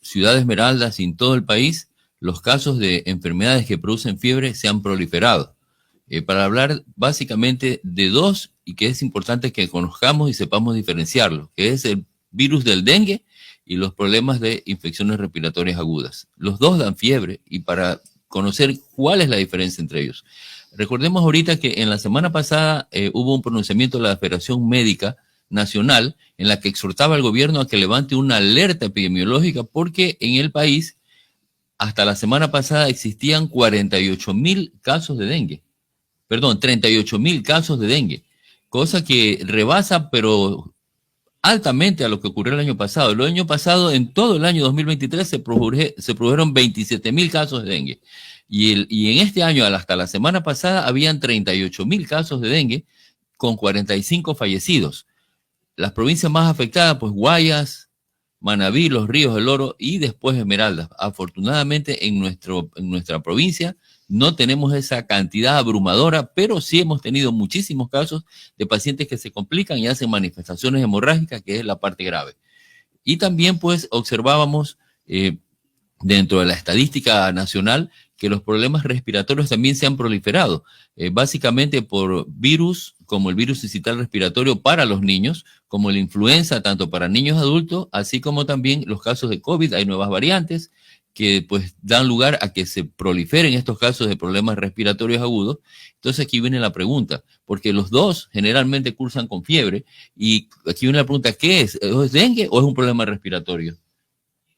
Ciudad Esmeraldas y en todo el país, los casos de enfermedades que producen fiebre se han proliferado. Para hablar básicamente de dos y que es importante que conozcamos y sepamos diferenciarlos, que es el virus del dengue y los problemas de infecciones respiratorias agudas. Los dos dan fiebre y para conocer cuál es la diferencia entre ellos. Recordemos ahorita que en la semana pasada hubo un pronunciamiento de la Federación Médica Nacional en la que exhortaba al gobierno a que levante una alerta epidemiológica porque en el país hasta la semana pasada existían 48.000 casos de dengue. Perdón, 38.000 casos de dengue, cosa que rebasa pero altamente a lo que ocurrió el año pasado. El año pasado, en todo el año 2023, se produjeron 27.000 casos de dengue. Y en este año, hasta la semana pasada, habían 38.000 casos de dengue con 45 fallecidos. Las provincias más afectadas, pues Guayas, Manabí, Los Ríos, El Oro y después Esmeraldas. Afortunadamente en nuestra provincia no tenemos esa cantidad abrumadora, pero sí hemos tenido muchísimos casos de pacientes que se complican y hacen manifestaciones hemorrágicas, que es la parte grave. Y también pues observábamos dentro de la estadística nacional que los problemas respiratorios también se han proliferado, básicamente por virus como el virus sincital respiratorio para los niños, como la influenza tanto para niños adultos, así como también los casos de COVID. Hay nuevas variantes que pues dan lugar a que se proliferen estos casos de problemas respiratorios agudos. Entonces aquí viene la pregunta, porque los dos generalmente cursan con fiebre, y aquí viene la pregunta, ¿qué es? ¿Es dengue o es un problema respiratorio?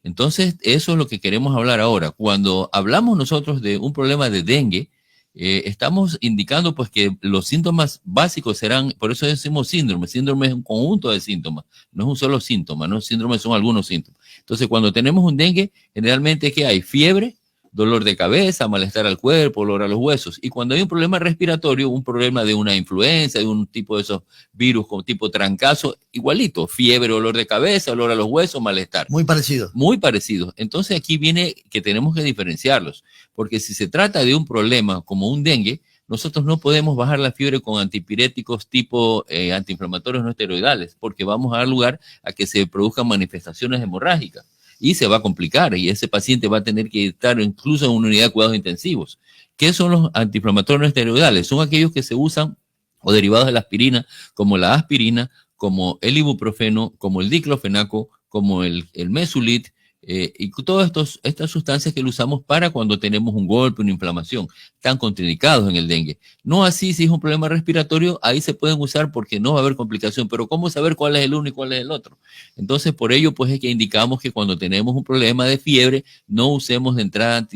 Entonces, eso es lo que queremos hablar ahora. Cuando hablamos nosotros de un problema de dengue, estamos indicando pues que los síntomas básicos serán, por eso decimos síndrome. Síndrome es un conjunto de síntomas, no es un solo síntoma, ¿no? Síndrome son algunos síntomas. Entonces, cuando tenemos un dengue, generalmente ¿qué hay? Fiebre, dolor de cabeza, malestar al cuerpo, dolor a los huesos. Y cuando hay un problema respiratorio, un problema de una influenza, de un tipo de esos virus como tipo trancazo, igualito, fiebre, dolor de cabeza, dolor a los huesos, malestar. Muy parecido. Muy parecido. Entonces aquí viene que tenemos que diferenciarlos, porque si se trata de un problema como un dengue, nosotros no podemos bajar la fiebre con antipiréticos tipo antiinflamatorios no esteroidales, porque vamos a dar lugar a que se produzcan manifestaciones hemorrágicas. Y se va a complicar y ese paciente va a tener que estar incluso en una unidad de cuidados intensivos. ¿Qué son los antiinflamatorios no esteroidales? Son aquellos que se usan o derivados de la aspirina, como la aspirina, como el ibuprofeno, como el diclofenaco, como el mesulit, y todas estas sustancias que lo usamos para cuando tenemos un golpe, una inflamación, están contraindicados en el dengue. No así si es un problema respiratorio, ahí se pueden usar porque no va a haber complicación, pero ¿cómo saber cuál es el uno y cuál es el otro? Entonces, por ello, pues es que indicamos que cuando tenemos un problema de fiebre, no usemos de entrada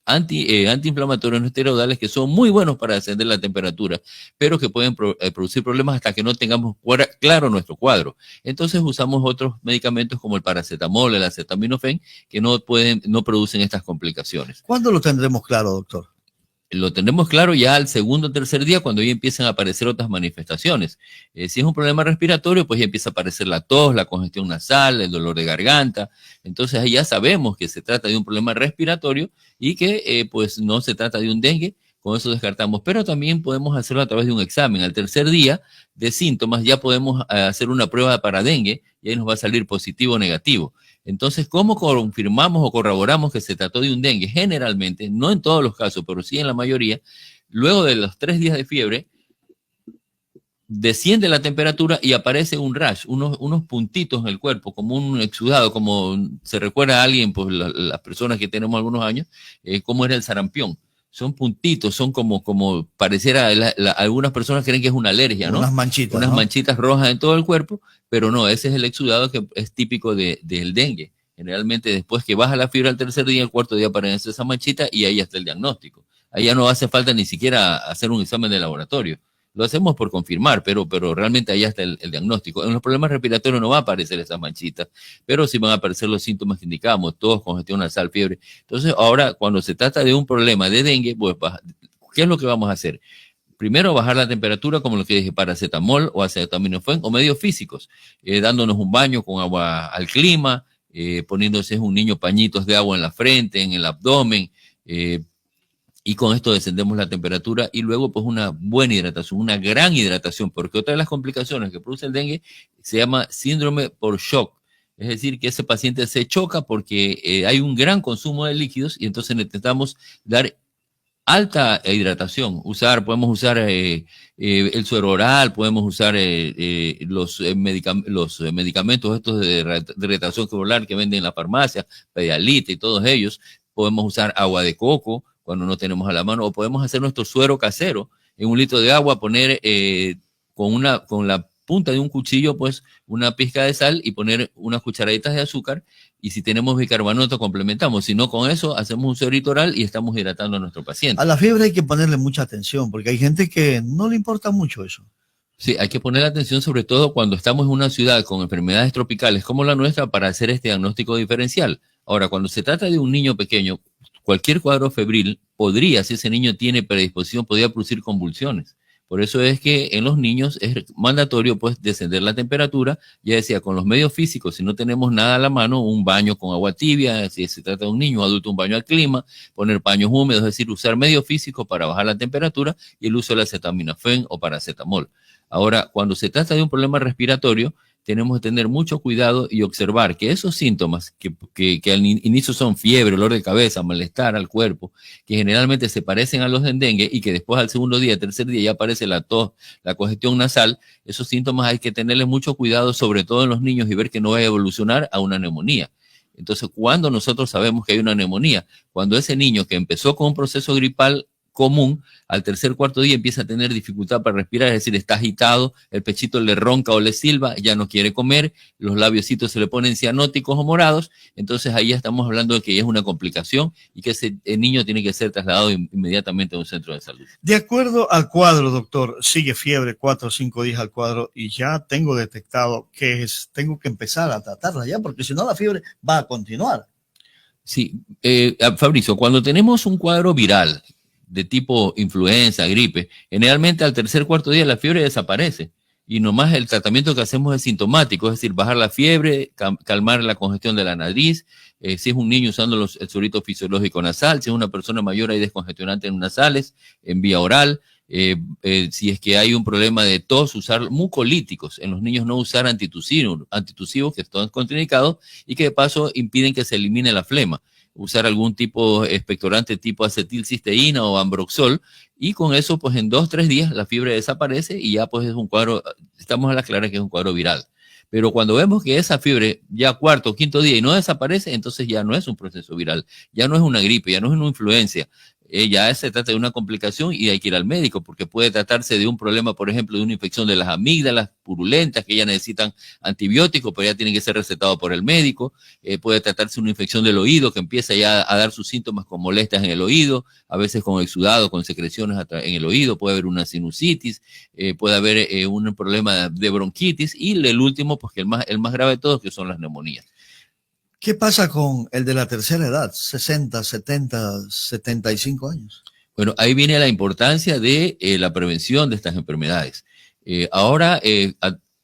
antiinflamatorios no esteroidales, que son muy buenos para descender la temperatura, pero que pueden producir problemas hasta que no tengamos claro nuestro cuadro. Entonces usamos otros medicamentos como el paracetamol, el acetaminofén, que no producen estas complicaciones. ¿Cuándo lo tendremos claro, doctor? Lo tenemos claro ya al segundo o tercer día, cuando ya empiezan a aparecer otras manifestaciones. Si es un problema respiratorio, pues ya empieza a aparecer la tos, la congestión nasal, el dolor de garganta. Entonces ahí ya sabemos que se trata de un problema respiratorio y que pues no se trata de un dengue. Con eso descartamos, pero también podemos hacerlo a través de un examen. Al tercer día de síntomas ya podemos hacer una prueba para dengue y ahí nos va a salir positivo o negativo. Entonces, ¿cómo confirmamos o corroboramos que se trató de un dengue? Generalmente, no en todos los casos, pero sí en la mayoría, luego de los 3 días de fiebre, desciende la temperatura y aparece un rash, unos puntitos en el cuerpo, como un exudado, como se recuerda a alguien, pues las personas que tenemos algunos años, cómo era el sarampión. Son puntitos, son como pareciera, algunas personas creen que es una alergia, ¿no? Unas manchitas, Unas ¿no? manchitas rojas en todo el cuerpo, pero no, ese es el exudado que es típico del dengue. Generalmente después que baja la fiebre al tercer día, el cuarto día aparece esa manchita y ahí está el diagnóstico. Ahí ya no hace falta ni siquiera hacer un examen de laboratorio. Lo hacemos por confirmar, pero realmente ahí está el diagnóstico. En los problemas respiratorios no va a aparecer esas manchitas, pero sí van a aparecer los síntomas que indicamos, tos, congestión nasal, fiebre. Entonces, ahora, cuando se trata de un problema de dengue, pues, ¿qué es lo que vamos a hacer? Primero, bajar la temperatura, como lo que dije, paracetamol o acetaminofén, o medios físicos, dándonos un baño con agua al clima, poniéndose un niño pañitos de agua en la frente, en el abdomen, y con esto descendemos la temperatura y luego pues una buena hidratación, una gran hidratación, porque otra de las complicaciones que produce el dengue se llama síndrome por shock. Es decir, que ese paciente se choca porque hay un gran consumo de líquidos y entonces necesitamos dar alta hidratación. Podemos usar el suero oral, podemos usar los medicamentos estos de hidratación celular que venden en la farmacia, Pedialite y todos ellos. Podemos usar agua de coco cuando no tenemos a la mano, o podemos hacer nuestro suero casero en un litro de agua, poner con la punta de un cuchillo, pues, una pizca de sal y poner unas cucharaditas de azúcar. Y si tenemos bicarbonato, complementamos. Si no, con eso hacemos un suerito oral y estamos hidratando a nuestro paciente. A la fiebre hay que ponerle mucha atención, porque hay gente que no le importa mucho eso. Sí, hay que poner atención sobre todo cuando estamos en una ciudad con enfermedades tropicales como la nuestra para hacer este diagnóstico diferencial. Ahora, cuando se trata de un niño pequeño, cualquier cuadro febril podría, si ese niño tiene predisposición, podría producir convulsiones. Por eso es que en los niños es mandatorio, pues, descender la temperatura, ya decía, con los medios físicos, si no tenemos nada a la mano, un baño con agua tibia, si se trata de un niño adulto, un baño al clima, poner paños húmedos, es decir, usar medios físicos para bajar la temperatura y el uso de la acetaminofén o paracetamol. Ahora, cuando se trata de un problema respiratorio, tenemos que tener mucho cuidado y observar que esos síntomas que al inicio son fiebre, dolor de cabeza, malestar al cuerpo, que generalmente se parecen a los de dengue y que después al segundo día, tercer día ya aparece la tos, la congestión nasal, esos síntomas hay que tenerles mucho cuidado, sobre todo en los niños, y ver que no vaya a evolucionar a una neumonía. Entonces, cuando nosotros sabemos que hay una neumonía, cuando ese niño que empezó con un proceso gripal común, al tercer, cuarto día empieza a tener dificultad para respirar, es decir, está agitado, el pechito le ronca o le silba, ya no quiere comer, los labiositos se le ponen cianóticos o morados, entonces ahí estamos hablando de que ya es una complicación y que ese niño tiene que ser trasladado inmediatamente a un centro de salud. De acuerdo al cuadro, doctor, sigue fiebre 4 o 5 días al cuadro y ya tengo detectado que tengo que empezar a tratarla ya, porque si no la fiebre va a continuar. Sí, Fabricio, cuando tenemos un cuadro viral de tipo influenza, gripe, generalmente al tercer, cuarto día la fiebre desaparece y nomás el tratamiento que hacemos es sintomático, es decir, bajar la fiebre, calmar la congestión de la nariz, si es un niño usando el suerito fisiológico nasal, si es una persona mayor hay descongestionantes nasales en vía oral, si es que hay un problema de tos, usar mucolíticos, en los niños no usar antitusivos que están contraindicados y que de paso impiden que se elimine la flema, usar algún tipo expectorante tipo acetilcisteína o ambroxol, y con eso, pues en 2-3 días la fiebre desaparece y ya pues es un cuadro, estamos a la clara que es un cuadro viral. Pero cuando vemos que esa fiebre ya cuarto o quinto día y no desaparece, entonces ya no es un proceso viral, ya no es una gripe, ya no es una influencia. Ya se trata de una complicación y hay que ir al médico porque puede tratarse de un problema, por ejemplo, de una infección de las amígdalas purulentas que ya necesitan antibióticos, pero ya tienen que ser recetados por el médico. Puede tratarse de una infección del oído que empieza ya a dar sus síntomas con molestias en el oído, a veces con exudado, con secreciones en el oído, puede haber una sinusitis, puede haber un problema de bronquitis y el último, pues que el más grave de todos, que son las neumonías. ¿Qué pasa con el de la tercera edad, 60, 70, 75 años? Bueno, ahí viene la importancia de la prevención de estas enfermedades. Ahora,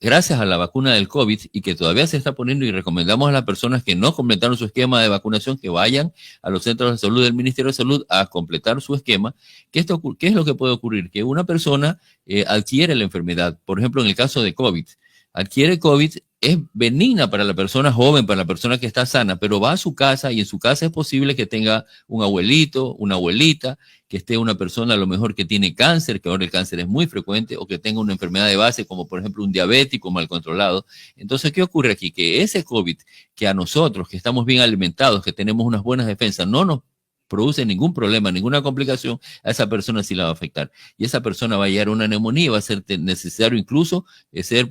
gracias a la vacuna del COVID y que todavía se está poniendo y recomendamos a las personas que no completaron su esquema de vacunación que vayan a los centros de salud del Ministerio de Salud a completar su esquema. ¿Qué es lo que puede ocurrir? Que una persona adquiere la enfermedad, por ejemplo, en el caso de COVID, adquiere COVID, es benigna para la persona joven, para la persona que está sana, pero va a su casa y en su casa es posible que tenga un abuelito, una abuelita, que esté una persona a lo mejor que tiene cáncer, que ahora el cáncer es muy frecuente, o que tenga una enfermedad de base, como por ejemplo un diabético mal controlado. Entonces, ¿qué ocurre aquí? Que ese COVID, que a nosotros, que estamos bien alimentados, que tenemos unas buenas defensas, no nos produce ningún problema, ninguna complicación, a esa persona sí la va a afectar. Y esa persona va a llegar a una neumonía y va a ser necesario incluso ser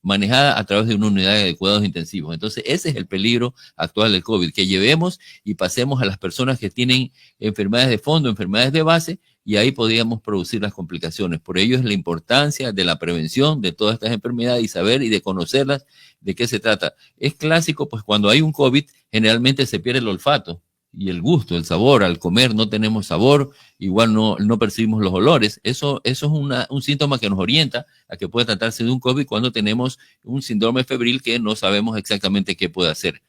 manejada a través de una unidad de cuidados intensivos. Entonces, ese es el peligro actual del COVID, que llevemos y pasemos a las personas que tienen enfermedades de fondo, enfermedades de base, y ahí podríamos producir las complicaciones. Por ello es la importancia de la prevención de todas estas enfermedades y saber y de conocerlas, de qué se trata. Es clásico, pues cuando hay un COVID, generalmente se pierde el olfato y el gusto, el sabor. Al comer no tenemos sabor, igual no percibimos los olores. Eso es un síntoma que nos orienta a que puede tratarse de un COVID cuando tenemos un síndrome febril que no sabemos exactamente qué puede hacer.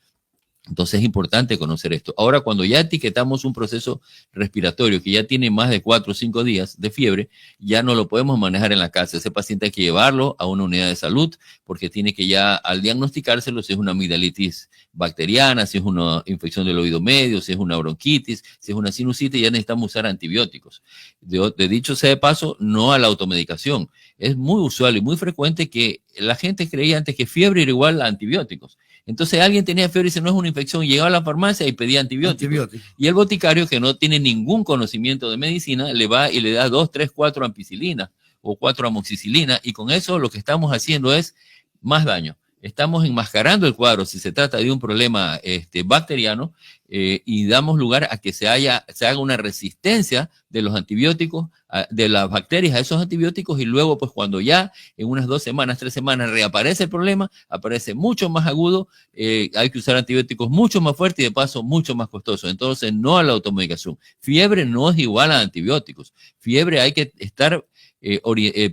Entonces es importante conocer esto. Ahora, cuando ya etiquetamos un proceso respiratorio que ya tiene más de 4 o 5 días de fiebre, ya no lo podemos manejar en la casa. Ese paciente hay que llevarlo a una unidad de salud porque tiene que ya, al diagnosticárselo, si es una amigdalitis bacteriana, si es una infección del oído medio, si es una bronquitis, si es una sinusitis, ya necesitamos usar antibióticos. De dicho sea de paso, no a la automedicación. Es muy usual y muy frecuente que la gente creía antes que fiebre era igual a antibióticos. Entonces alguien tenía fiebre y dice, no es una infección, llegaba a la farmacia y pedía antibióticos. Y el boticario, que no tiene ningún conocimiento de medicina, le va y le da 2, 3, 4 ampicilina o 4 amoxicilina, y con eso lo que estamos haciendo es más daño. Estamos enmascarando el cuadro si se trata de un problema bacteriano, y damos lugar a que se haga una resistencia de los antibióticos, de las bacterias a esos antibióticos, y luego pues cuando ya en unas 2 semanas, 3 semanas reaparece el problema, aparece mucho más agudo, hay que usar antibióticos mucho más fuertes y de paso mucho más costosos. Entonces no a la automedicación. Fiebre no es igual a antibióticos. Fiebre hay que estar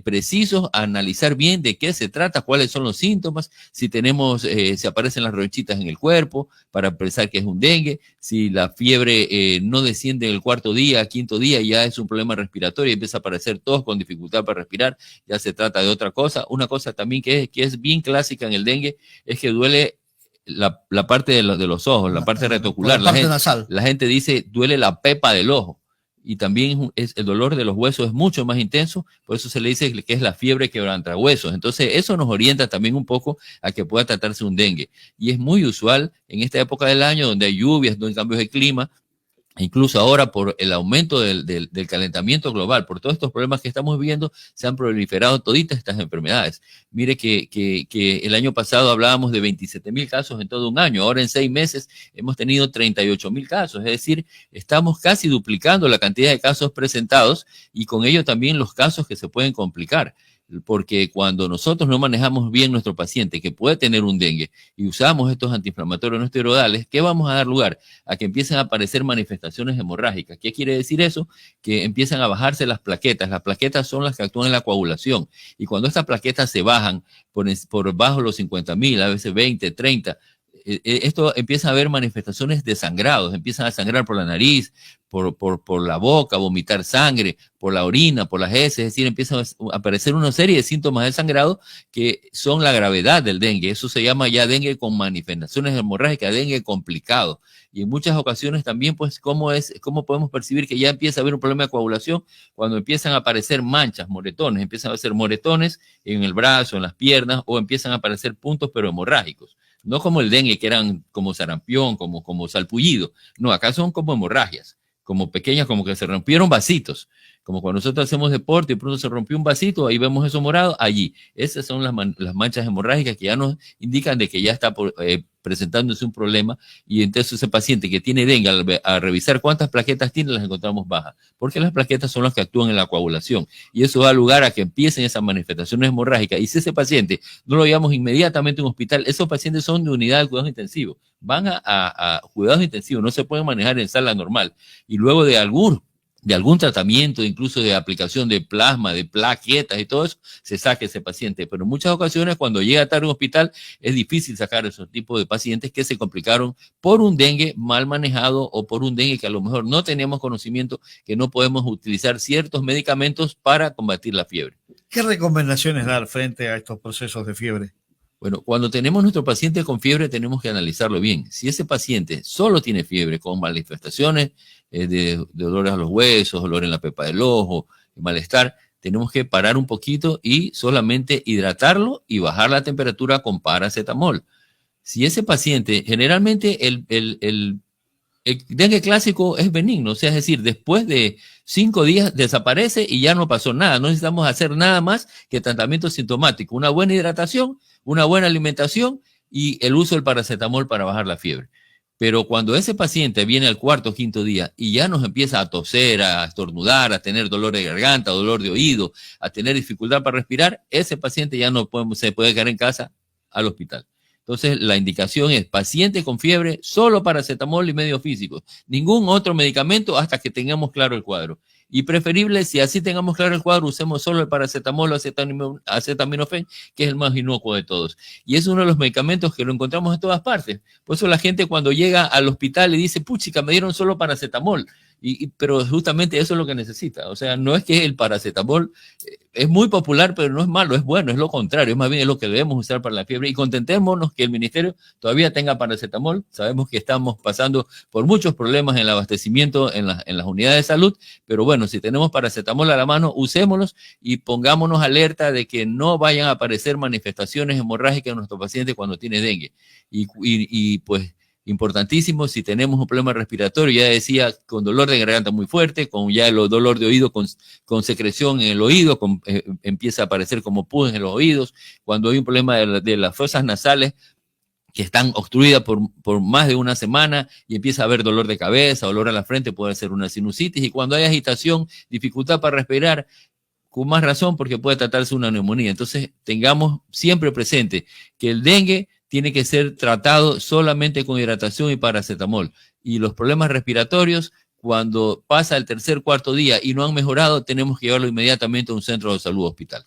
precisos, a analizar bien de qué se trata, cuáles son los síntomas, si tenemos, si aparecen las ronchitas en el cuerpo, para pensar que es un dengue, si la fiebre no desciende en el 4º día, 5º día, ya es un problema respiratorio y empieza a aparecer todos con dificultad para respirar, ya se trata de otra cosa. Una cosa también que es bien clásica en el dengue es que duele la parte de los ojos, la parte retocular. La parte nasal. La gente dice duele la pepa del ojo. Y también el dolor de los huesos es mucho más intenso, por eso se le dice que es la fiebre quebrantahuesos. Entonces eso nos orienta también un poco a que pueda tratarse un dengue. Y es muy usual en esta época del año donde hay lluvias, donde hay cambios de clima, incluso ahora por el aumento del calentamiento global, por todos estos problemas que estamos viviendo, se han proliferado toditas estas enfermedades. Mire que el año pasado hablábamos de 27,000 casos en todo un año, ahora en 6 meses hemos tenido 38,000 casos, es decir, estamos casi duplicando la cantidad de casos presentados y con ello también los casos que se pueden complicar. Porque cuando nosotros no manejamos bien nuestro paciente que puede tener un dengue y usamos estos antiinflamatorios no esteroidales, ¿qué vamos a dar lugar? A que empiecen a aparecer manifestaciones hemorrágicas. ¿Qué quiere decir eso? Que empiezan a bajarse las plaquetas. Las plaquetas son las que actúan en la coagulación. Y cuando estas plaquetas se bajan por bajo los 50,000, a veces 20, 30, esto empieza a haber manifestaciones de sangrados, empiezan a sangrar por la nariz, por la boca, vomitar sangre, por la orina, por las heces, es decir, empiezan a aparecer una serie de síntomas de sangrado que son la gravedad del dengue. Eso se llama ya dengue con manifestaciones hemorrágicas, dengue complicado. Y en muchas ocasiones también, pues, ¿cómo podemos percibir que ya empieza a haber un problema de coagulación? Cuando empiezan a aparecer manchas, moretones, empiezan a aparecer moretones en el brazo, en las piernas, o empiezan a aparecer puntos pero hemorrágicos. No como el dengue, que eran como sarampión, como salpullido. No, acá son como hemorragias, como pequeñas, como que se rompieron vasitos. Como cuando nosotros hacemos deporte y pronto se rompió un vasito, ahí vemos eso morado, allí. Esas son las manchas hemorrágicas que ya nos indican de que ya está presentándose un problema, y entonces ese paciente que tiene dengue, al revisar cuántas plaquetas tiene, las encontramos bajas, porque las plaquetas son las que actúan en la coagulación, y eso da lugar a que empiecen esas manifestaciones hemorrágicas. Y si ese paciente no lo llevamos inmediatamente a un hospital, esos pacientes son de unidad de cuidados intensivos, van a cuidados intensivos, no se pueden manejar en sala normal, y luego de algún tratamiento, incluso de aplicación de plasma, de plaquetas y todo eso, se saque ese paciente. Pero en muchas ocasiones, cuando llega tarde a un hospital, es difícil sacar esos tipos de pacientes que se complicaron por un dengue mal manejado o por un dengue que a lo mejor no teníamos conocimiento, que no podemos utilizar ciertos medicamentos para combatir la fiebre. ¿Qué recomendaciones dar frente a estos procesos de fiebre? Bueno, cuando tenemos nuestro paciente con fiebre, tenemos que analizarlo bien. Si ese paciente solo tiene fiebre con manifestaciones de dolores a los huesos, dolor en la pepa del ojo, malestar, tenemos que parar un poquito y solamente hidratarlo y bajar la temperatura con paracetamol. Si ese paciente, generalmente el dengue clásico es benigno, o sea, es decir, después de 5 días desaparece y ya no pasó nada. No necesitamos hacer nada más que tratamiento sintomático, una buena hidratación, una buena alimentación y el uso del paracetamol para bajar la fiebre. Pero cuando ese paciente viene al 4º o 5º día y ya nos empieza a toser, a estornudar, a tener dolor de garganta, dolor de oído, a tener dificultad para respirar, ese paciente ya no se puede quedar en casa, al hospital. Entonces, la indicación es paciente con fiebre, solo paracetamol y medios físicos. Ningún otro medicamento hasta que tengamos claro el cuadro. Y preferible, si así tengamos claro el cuadro, usemos solo el paracetamol o acetaminofén, que es el más inocuo de todos. Y es uno de los medicamentos que lo encontramos en todas partes. Por eso la gente cuando llega al hospital y dice, puchica, me dieron solo paracetamol. Pero justamente eso es lo que necesita. O sea, no es que el paracetamol es muy popular, pero no es malo, es bueno, es lo contrario, es más bien es lo que debemos usar para la fiebre. Y contentémonos que el ministerio todavía tenga paracetamol. Sabemos que estamos pasando por muchos problemas en el abastecimiento en las unidades de salud, pero bueno, si tenemos paracetamol a la mano, usémoslos y pongámonos alerta de que no vayan a aparecer manifestaciones hemorrágicas en nuestro paciente cuando tiene dengue. Pues importantísimo, si tenemos un problema respiratorio, ya decía, con dolor de garganta muy fuerte, con ya el dolor de oído con secreción en el oído, empieza a aparecer como pus en los oídos, cuando hay un problema de las fosas nasales que están obstruidas por más de una semana y empieza a haber dolor de cabeza, dolor a la frente, puede ser una sinusitis, y cuando hay agitación, dificultad para respirar, con más razón porque puede tratarse una neumonía. Entonces, tengamos siempre presente que el dengue tiene que ser tratado solamente con hidratación y paracetamol. Y los problemas respiratorios, cuando pasa el tercer, cuarto día y no han mejorado, tenemos que llevarlo inmediatamente a un centro de salud hospital.